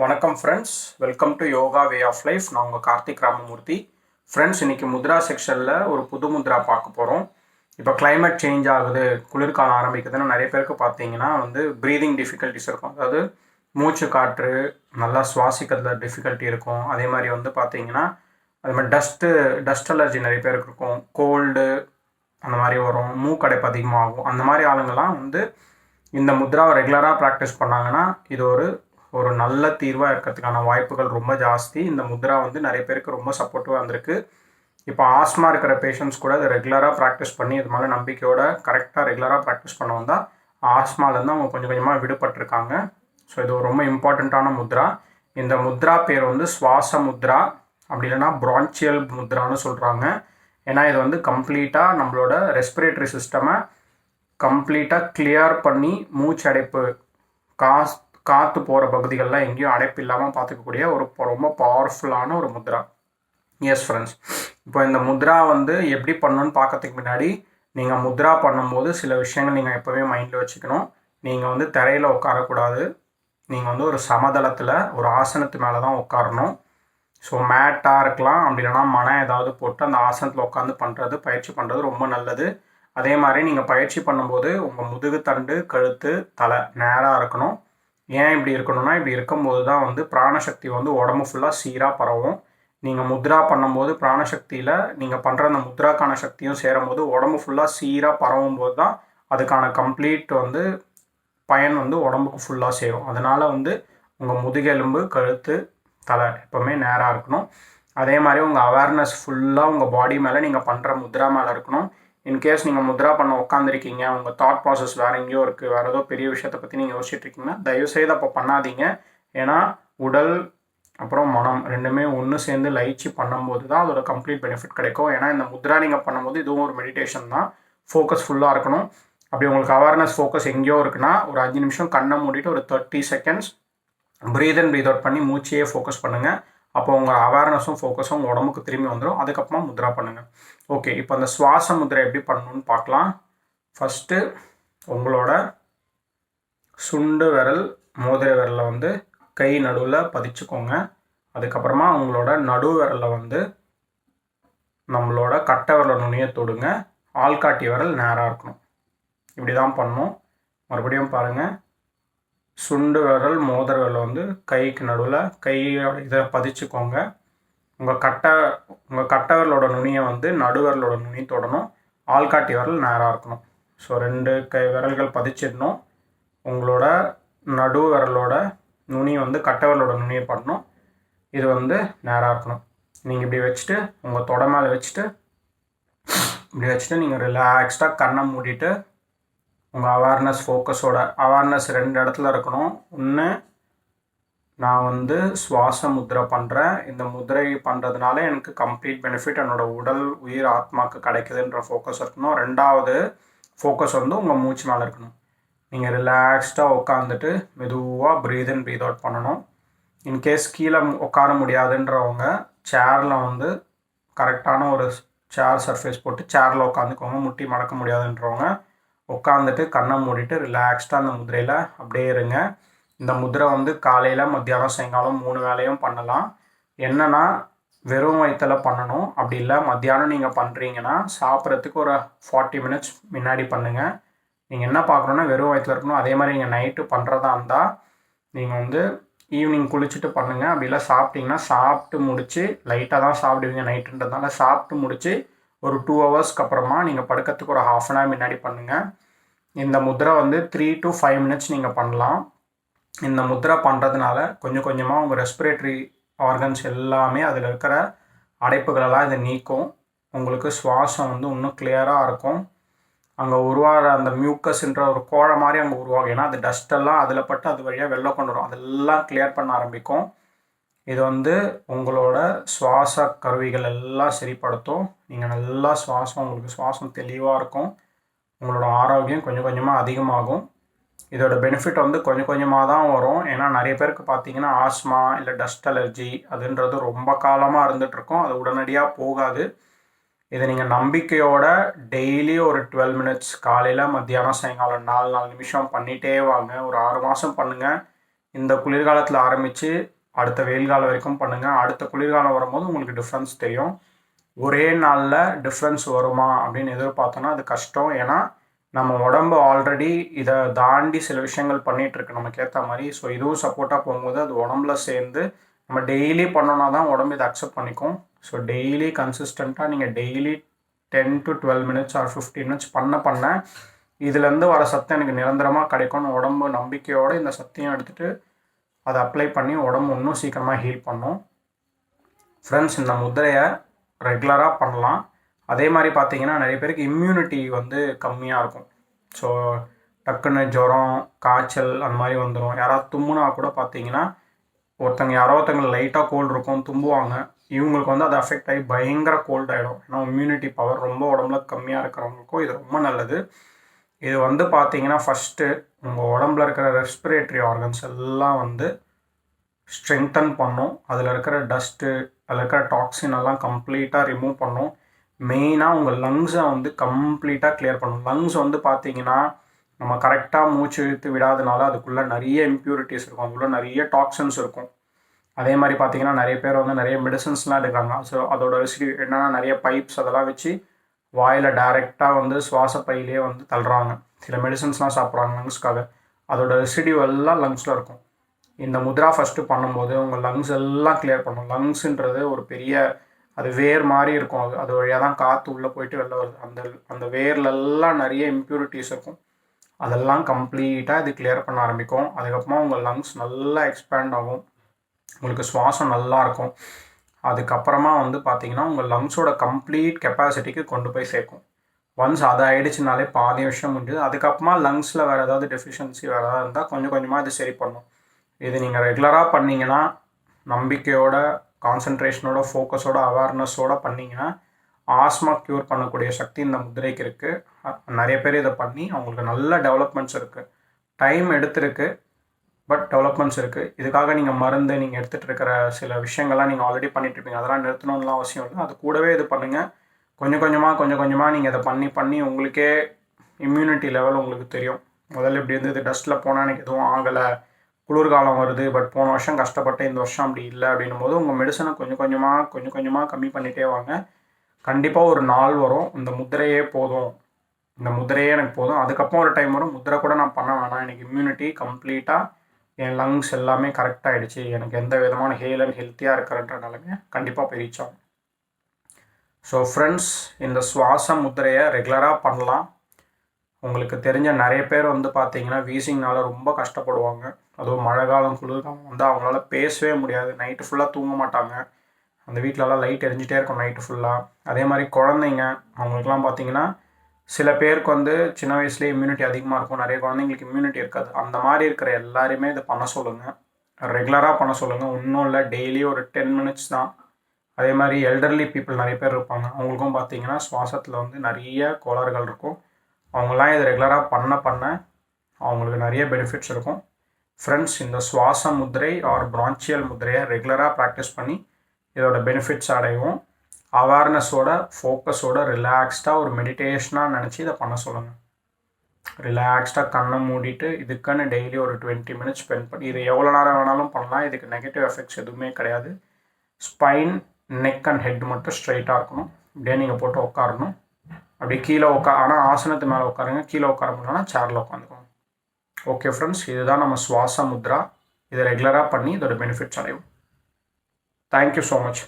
வணக்கம் friends, welcome to yoga way of life. நான் உங்கள் கார்த்திக் ராமமூர்த்தி. ஃப்ரெண்ட்ஸ், இன்றைக்கி முத்ரா செக்ஷனில் ஒரு புது முத்ரா பார்க்க போகிறோம். இப்போ கிளைமேட் சேஞ்ச் ஆகுது, குளிர்காலம் ஆரம்பிக்குதுன்னு நிறைய பேருக்கு பார்த்தீங்கன்னா ப்ரீதிங் டிஃபிகல்ட்டிஸ் இருக்கும். அதாவது மூச்சு காற்று நல்லா சுவாசிக்கிறதுல டிஃபிகல்ட்டி இருக்கும். அதே மாதிரி பார்த்தீங்கன்னா அது மாதிரி டஸ்ட் அலர்ஜி நிறைய பேருக்கு இருக்கும். கோல்டு அந்த மாதிரி வரும், மூக்கடைப்பு அதிகமாகும். அந்த மாதிரி ஆளுங்கள்லாம் இந்த முத்ராவை ரெகுலராக ப்ராக்டிஸ் பண்ணாங்கன்னா இது ஒரு நல்ல தீர்வாக இருக்கிறதுக்கான வாய்ப்புகள் ரொம்ப ஜாஸ்தி. இந்த முத்ரா நிறைய பேருக்கு ரொம்ப சப்போர்ட்டிவாக இருந்திருக்கு. இப்போ ஆஸ்மா இருக்கிற பேஷண்ட்ஸ் கூட அதை ரெகுலராக ப்ராக்டிஸ் பண்ணி இது மாதிரி நம்பிக்கையோட கரெக்டாக ரெகுலராக ப்ராக்டிஸ் பண்ண வந்தால் ஆஸ்மாலேருந்து அவங்க கொஞ்சம் கொஞ்சமாக விடுபட்டிருக்காங்க. ஸோ இது ரொம்ப இம்பார்ட்டண்ட்டான முத்ரா. இந்த முத்ரா பேர் சுவாச முத்ரா, அப்படி இல்லைன்னா பிரான்சியல் முத்ரான்னு சொல்கிறாங்க. ஏன்னா இது கம்ப்ளீட்டாக நம்மளோட ரெஸ்பிரேட்டரி சிஸ்டமை கம்ப்ளீட்டாக கிளியர் பண்ணி மூச்சடைப்பு காற்று போகிற பகுதிகளில் எங்கேயும் அடைப்பு இல்லாமல் பார்த்துக்கக்கூடிய ரொம்ப பவர்ஃபுல்லான ஒரு முத்ரா. எஸ் ஃப்ரெண்ட்ஸ், இப்போ இந்த முத்ரா எப்படி பண்ணணும்னு பார்க்கறதுக்கு முன்னாடி நீங்கள் முத்ரா பண்ணும்போது சில விஷயங்கள் நீங்கள் எப்போவுமே மைண்டில் வச்சுக்கணும். நீங்கள் தரையில் உட்காரக்கூடாது. நீங்கள் ஒரு சமதளத்தில் ஒரு ஆசனத்து மேலே தான் உட்காரணும். ஸோ மேட்டாக இருக்கலாம், அப்படி இல்லைனா மனம் ஏதாவது போட்டு அந்த ஆசனத்தில் உட்காந்து பயிற்சி பண்ணுறது ரொம்ப நல்லது. அதே மாதிரி நீங்கள் பயிற்சி பண்ணும்போது உங்கள் முதுகு தண்டு, கழுத்து, தலை நேராக இருக்கணும். ஏன் இப்படி இருக்கணும்னா, இப்படி இருக்கும்போது தான் பிராணசக்தி உடம்பு ஃபுல்லாக சீராக பரவும். நீங்கள் முத்ரா பண்ணும்போது பிராணசக்தியில் நீங்கள் பண்ணுற அந்த முத்ராக்கான சக்தியும் சேரும்போது உடம்பு ஃபுல்லாக சீராக பரவும் போது தான் அதுக்கான கம்ப்ளீட் பயன் உடம்புக்கு ஃபுல்லாக சேரும். அதனால் உங்கள் முதுகெலும்பு, கழுத்து, தலை எப்போவுமே நேராக இருக்கணும். அதே மாதிரி உங்கள் அவேர்னஸ் ஃபுல்லாக உங்கள் பாடி மேலே நீங்கள் பண்ணுற முத்ரா மேலே இருக்கணும். இன்கேஸ் நீங்கள் முத்ரா பண்ண உட்காந்துருக்கீங்க, உங்கள் தாட் ப்ராசஸ் வேறு எங்கேயோ இருக்குது, வேறு ஏதோ பெரிய விஷயத்தை பற்றி நீங்கள் யோசிச்சுட்ருக்கீங்கன்னா தயவுசெய்து அப்போ பண்ணாதீங்க. ஏன்னா உடல் அப்புறம் மனம் ரெண்டுமே ஒன்று சேர்ந்து லயிச்சு பண்ணும்போது தான் அதோட கம்ப்ளீட் பெனிஃபிட் கிடைக்கும். ஏன்னா இந்த முத்ரா நீங்கள் பண்ணும்போது இதுவும் ஒரு மெடிடேஷன் தான். ஃபோக்கஸ் ஃபுல்லாக இருக்கணும். அப்படி உங்களுக்கு அவேர்னஸ் ஃபோக்கஸ் எங்கேயோ இருக்குன்னா ஒரு 5 நிமிஷம் கண்ணை மூடிட்டு ஒரு 30 seconds breath and breath out பண்ணி மூச்சையே ஃபோக்கஸ் பண்ணுங்கள். அப்போ உங்கள் அவேர்னஸும் ஃபோக்கஸும் உங்கள் உடம்புக்கு திரும்பி வந்துடும். அதுக்கப்புறமா முத்ரா பண்ணுங்கள். ஓகே, இப்போ அந்த சுவாச முத்ரை எப்படி பண்ணணும்னு பார்க்கலாம். ஃபஸ்ட்டு உங்களோட சுண்டு விரல், மோதிர விரலை கை நடுவில் பதிச்சுக்கோங்க. அதுக்கப்புறமா உங்களோட நடு விரலில் நம்மளோட கட்டை விரலை நுனியை தொடுங்க. ஆள்காட்டி விரல் நேராக இருக்கணும். இப்படி தான் பண்ணணும். மறுபடியும் பாருங்கள். சுண்டு விரல், மோதிர விரல் கைக்கு நடுவில் கையோட இதை பதிச்சுக்கோங்க. உங்கள் கட்டை விரலோட நுனியை நடுவிரலோட நுனி தொடணும். ஆள்காட்டி விரல் நேராக இருக்கணும். ஸோ 2 விரல்கள் பதிச்சிடணும். உங்களோட நடு விரலோட நுனி கட்டை விரலோட நுனியை பண்ணணும். இது நேராக இருக்கணும். நீங்கள் இப்படி வச்சுட்டு உங்கள் தொடை மேலே வச்சுட்டு இப்படி வச்சுட்டு நீங்கள் ரிலாக்ஸ்டாக கண்ணை மூடிட்டு உங்கள் அவேர்னஸ் ஃபோக்கஸோட அவேர்னஸ் 2 இடத்துல இருக்கணும். ஒன்று, நான் சுவாச முத்ரை பண்ணுறேன், இந்த முத்ரை பண்ணுறதுனால எனக்கு கம்ப்ளீட் பெனிஃபிட் என்னோடய உடல், உயிர், ஆத்மாவுக்கு கிடைக்குதுன்ற ஃபோக்கஸ் இருக்கணும். 2வது ஃபோக்கஸ் உங்கள் மூச்சு மேலே இருக்கணும். நீங்கள் ரிலாக்ஸ்டாக உட்காந்துட்டு மெதுவாக ப்ரீத் அண்ட் ப்ரீத் அவுட் பண்ணணும். இன்கேஸ் கீழே உட்கார முடியாதுன்றவங்க சேரில் கரெக்டான ஒரு சேர் சர்ஃபேஸ் போட்டு சேரில் உட்காந்துக்கோங்க. முட்டி மடக்க முடியாதுன்றவங்க உட்காந்துட்டு கண்ணை மூடிட்டு ரிலாக்ஸ்டாக அந்த முதிரையில் அப்படியே இருங்க. இந்த முத்ரை காலையில், மத்தியானம், சாயங்காலம் 3 வேளையும் பண்ணலாம். என்னென்னா வெறும் வயிற்றில் பண்ணணும். அப்படி இல்லை மத்தியானம் நீங்கள் பண்ணுறீங்கன்னா சாப்பிட்றதுக்கு ஒரு 40 மினிட்ஸ் முன்னாடி பண்ணுங்கள். நீங்கள் என்ன பார்க்கணுன்னா வெறும் வயிற்றில் இருக்கணும். அதே மாதிரி நீங்கள் நைட்டு பண்ணுறதா இருந்தால் நீங்கள் ஈவினிங் குளிச்சுட்டு பண்ணுங்கள். அப்படி இல்லை சாப்பிட்டிங்கன்னா சாப்பிட்டு முடித்து லைட்டாக தான் சாப்பிடுவீங்க நைட்டுன்றதுனால சாப்பிட்டு முடித்து ஒரு 2 ஹவர்ஸ்க்கு அப்புறமா நீங்கள் படுக்கிறதுக்கு ஒரு 1/2 அன் ஹவர் முன்னாடி பண்ணுங்கள். இந்த முத்ரை 3 to 5 மினிட்ஸ் நீங்கள் பண்ணலாம். இந்த முத்ரா பண்ணுறதுனால கொஞ்சம் கொஞ்சமாக உங்கள் ரெஸ்பிரேட்டரி ஆர்கன்ஸ் எல்லாமே அதில் இருக்கிற அடைப்புகளெல்லாம் இதை நீக்கும். உங்களுக்கு சுவாசம் இன்னும் கிளியராக இருக்கும். அங்கே உருவாகிற அந்த மியூக்கஸ்ன்ற ஒரு கோழை மாதிரி அங்கே உருவாகும். ஏன்னா அது டஸ்ட்டெல்லாம் அதில் பட்டு அது வழியாக வெளில கொண்டு வரும். அதெல்லாம் கிளியர் பண்ண ஆரம்பிக்கும். இது உங்களோட சுவாச கருவிகள் எல்லாம் சரிப்படுத்தும். நீங்கள் நல்லா உங்களுக்கு சுவாசம் தெளிவாக இருக்கும். உங்களோட ஆரோக்கியம் கொஞ்சம் கொஞ்சமாக அதிகமாகும். இதோட பெனிஃபிட் கொஞ்சம் கொஞ்சமாக தான் வரும். ஏன்னா நிறைய பேருக்கு பார்த்தீங்கன்னா ஆஸ்மா இல்லை டஸ்ட் அலர்ஜி அதுன்றது ரொம்ப காலமாக இருந்துகிட்ருக்கும். அது உடனடியாக போகாது. இதை நீங்கள் நம்பிக்கையோட டெய்லி ஒரு 12 மினிட்ஸ் காலையில், மத்தியானம், சாயங்காலம் 4 நிமிஷம் பண்ணிகிட்டே வாங்க. ஒரு 6 மாதம் பண்ணுங்கள். இந்த குளிர்காலத்தில் ஆரம்பித்து அடுத்த வெயில் காலம் வரைக்கும் பண்ணுங்கள். அடுத்த குளிர்காலம் வரும்போது உங்களுக்கு டிஃப்ரென்ஸ் தெரியும். ஒரே நாளில் டிஃப்ரென்ஸ் வருமா அப்படின்னு எதிர்பார்த்தோன்னா அது கஷ்டம். ஏன்னா நம்ம உடம்பு ஆல்ரெடி இதை தாண்டி சில விஷயங்கள் பண்ணிகிட்ருக்கு நமக்கு ஏற்ற மாதிரி. ஸோ இதுவும் சப்போர்ட்டாக போகும்போது அது உடம்புல சேர்ந்து நம்ம டெய்லி பண்ணோன்னா தான் உடம்பு இதை அக்செப்ட் பண்ணிக்கும். ஸோ டெய்லி கன்சிஸ்டண்ட்டாக நீங்கள் daily 10 to 12 minutes R 15 minutes பண்ண இதுலேருந்து வர சத்தம் எனக்கு நிரந்தரமாக கிடைக்கும்னு உடம்பு நம்பிக்கையோடு இந்த சத்தையும் எடுத்துகிட்டு அதை அப்ளை பண்ணி உடம்பு இன்னும் சீக்கிரமாக ஹீல் பண்ணும். ஃப்ரெண்ட்ஸ், இந்த முத்திரையை ரெகுலராக பண்ணலாம். அதே மாதிரி பார்த்தீங்கன்னா நிறைய பேருக்கு இம்யூனிட்டி வந்து கம்மியாக இருக்கும். ஸோ டக்குன்னு ஜுரம், காய்ச்சல் அந்த மாதிரி வந்துடும். யாராவது தும்முனா கூட பார்த்தீங்கன்னா ஒருத்தங்க லைட்டாக கோல்டு இருக்கும், தும்புவாங்க. இவங்களுக்கு வந்து அது அஃபெக்ட் ஆகி பயங்கர கோல்ட் ஆகிடும். ஏன்னா இம்யூனிட்டி பவர் ரொம்ப உடம்புல கம்மியாக இருக்கிறவங்களுக்கும் இது ரொம்ப நல்லது. இது வந்து பார்த்தீங்கன்னா ஃபஸ்ட்டு உங்கள் உடம்புல இருக்கிற ரெஸ்பிரேட்டரி ஆர்கன்ஸ் எல்லாம் வந்து ஸ்ட்ரெங்தன் பண்ணும். அதில் இருக்கிற டஸ்ட்டு, அதில் இருக்கிற டாக்ஸின் எல்லாம் கம்ப்ளீட்டாக ரிமூவ் பண்ணும். மெயினாக உங்கள் லங்ஸை வந்து கம்ப்ளீட்டாக கிளியர் பண்ணும். லங்ஸ் வந்து பார்த்தீங்கன்னா நம்ம கரெக்டாக மூச்சு இழுத்து விடாதனால அதுக்குள்ளே நிறைய இம்ப்யூரிட்டிஸ் இருக்கும், அதுக்குள்ளே நிறைய டாக்ஸின்ஸ் இருக்கும். அதே மாதிரி பார்த்தீங்கன்னா நிறைய பேர் வந்து நிறைய மெடிசன்ஸ்லாம் எடுக்கிறாங்க. ஸோ அதோட ரெசிடியூ என்னென்னா நிறைய பைப்ஸ் அதெல்லாம் வச்சு வாயில் டைரெக்டாக வந்து சுவாச பையிலே வந்து தள்ளுறாங்க. சில மெடிசன்ஸ்லாம் சாப்பிட்றாங்க லங்ஸ்க்காக. அதோட ரெசிடியூ எல்லாம் லங்ஸில் இருக்கும். இந்த முத்ரா ஃபஸ்ட்டு பண்ணும்போது உங்கள் லங்ஸ் எல்லாம் கிளியர் பண்ணும். லங்ஸுன்றது ஒரு பெரிய அது வேர் மாதிரி இருக்கும். அது வழியாக தான் காற்று உள்ளே போயிட்டு வெளில வருது. அந்த வேர்லெல்லாம் நிறைய இம்ப்யூரிட்டிஸ் இருக்கும். அதெல்லாம் கம்ப்ளீட்டாக இது கிளியர் பண்ண ஆரம்பிக்கும். அதுக்கப்புறமா உங்கள் லங்ஸ் நல்லா எக்ஸ்பேண்ட் ஆகும், உங்களுக்கு சுவாசம் நல்லா இருக்கும். அதுக்கப்புறமா வந்து பார்த்தீங்கன்னா உங்கள் லங்ஸோட கம்ப்ளீட் கெப்பாசிட்டிக்கு கொண்டு போய் சேர்க்கும். ஒன்ஸ் அதை ஆயிடுச்சுனாலே பாதி விஷயம் முடிஞ்சது. அதுக்கப்புறமா லங்ஸில் வேறு ஏதாவது டெஃபிஷியன்சி வேறு ஏதாவது இருந்தால் கொஞ்சம் கொஞ்சமாக இது சரி பண்ணும். இது நீங்கள் ரெகுலராக பண்ணிங்கன்னா, நம்பிக்கையோட, கான்சன்ட்ரேஷனோட, ஃபோக்கஸோட, அவேர்னஸோட பண்ணிங்கன்னா ஆஸ்மா க்யூர் பண்ணக்கூடிய சக்தி இந்த முத்திரைக்கு இருக்குது. நிறைய பேர் இதை பண்ணி அவங்களுக்கு நல்ல டெவலப்மெண்ட்ஸ் இருக்குது. டைம் எடுத்திருக்கு, பட் டெவலப்மெண்ட்ஸ் இருக்குது. இதுக்காக நீங்கள் மருந்து நீங்கள் எடுத்துகிட்டு இருக்கிற சில விஷயங்கள்லாம் நீங்கள் ஆல்ரெடி பண்ணிகிட்ருப்பீங்க, அதெல்லாம் நிறுத்தணும்லாம் அவசியம் இல்லை. அது கூடவே இது பண்ணுங்கள். கொஞ்சம் கொஞ்சமாக நீங்கள் இதை பண்ணி உங்களுக்கே இம்யூனிட்டி லெவல் உங்களுக்கு தெரியும். முதல்ல இப்படி இருந்து இது டஸ்ட்டில் போனால் எனக்கு எதுவும் ஆகலை, குளிர்காலம் வருது, பட் போன வருஷம் கஷ்டப்பட்டு இந்த வருஷம் அப்படி இல்லை அப்படின்னும் போது உங்கள் மெடிசனை கொஞ்சம் கொஞ்சமாக கம்மி பண்ணிகிட்டே வாங்க. கண்டிப்பாக ஒரு நாள் வரும் இந்த முத்திரையே போதும், இந்த முத்திரையே எனக்கு போதும். அதுக்கப்புறம் ஒரு டைம் வரும் முத்திரை கூட நான் பண்ண வேணாம், எனக்கு இம்யூனிட்டி கம்ப்ளீட்டாக என் லங்ஸ் எல்லாமே கரெக்டாகிடுச்சு, எனக்கு எந்த விதமான ஹேல் அண்ட் ஹெல்த்தியாக இருக்கிறன்ற நிலைமை கண்டிப்பாக போய் ரீச் ஆகும். ஸோ ஃப்ரெண்ட்ஸ், இந்த சுவாச முத்திரையை ரெகுலராக பண்ணலாம். உங்களுக்கு தெரிஞ்ச நிறைய பேர் வந்து பார்த்தீங்கன்னா வீசிங்னால ரொம்ப கஷ்டப்படுவாங்க. அதுவும் மழை காலம், குளிர்காலம் வந்து அவங்களால பேசவே முடியாது, நைட்டு ஃபுல்லாக தூங்க மாட்டாங்க. அந்த வீட்டிலலாம் லைட் எரிஞ்சிட்டே இருக்கும் நைட்டு ஃபுல்லாக. அதே மாதிரி குழந்தைங்க, அவங்களுக்குலாம் பார்த்தீங்கன்னா சில பேருக்கு வந்து சின்ன வயசுலேயே இம்யூனிட்டி அதிகமாக இருக்கும், நிறைய குழந்தைங்களுக்கு இம்யூனிட்டி இருக்காது. அந்த மாதிரி இருக்கிற எல்லாருமே இதை பண்ண சொல்லுங்கள், ரெகுலராக பண்ண சொல்லுங்கள். இன்னும் இல்லை, டெய்லி ஒரு 10 மினிட்ஸ் தான். அதே மாதிரி எல்டர்லி பீப்புள் நிறைய பேர் இருப்பாங்க, அவங்களுக்கும் பார்த்தீங்கன்னா சுவாசத்தில் வந்து நிறைய கோளாறுகள் இருக்கும். அவங்களாம் இதை ரெகுலராக பண்ண அவங்களுக்கு நிறைய பெனிஃபிட்ஸ் இருக்கும். ஃப்ரெண்ட்ஸ், இந்த சுவாச முத்திரை ஆர் பிரான்ச்சியல் முத்திரையை ரெகுலராக ப்ராக்டிஸ் பண்ணி இதோட பெனிஃபிட்ஸ் அடைவோம். அவேர்னஸோட, ஃபோக்கஸோட, ரிலாக்ஸ்டாக ஒரு மெடிடேஷனாக நினச்சி இதை பண்ண சொல்லுங்கள். ரிலாக்ஸ்டாக கண்ணை மூடிட்டு இதுக்குன்னு டெய்லி ஒரு 20 மினிட்ஸ் ஸ்பெண்ட் பண்ணி இது எவ்வளோ நேரம் வேணாலும் பண்ணலாம். இதுக்கு நெகட்டிவ் எஃபெக்ட்ஸ் எதுவுமே கிடையாது. ஸ்பைன், நெக் அண்ட் ஹெட் மட்டும் ஸ்ட்ரைட்டாக இருக்கணும். இப்படியே நீங்கள் போட்டு உட்காரணும். அப்படி கீழே ஆனால் ஆசனத்து மேலே உட்காருங்க. கீழே உட்கார முடியலன்னா சேரில் உட்காந்துக்கோங்க. ஓகே ஃப்ரெண்ட்ஸ், இதுதான் நம்ம சுவாச முத்ரா. இதை ரெகுலராக பண்ணி இதோட பெனிஃபிட்ஸ் அடையும். Thank you so much.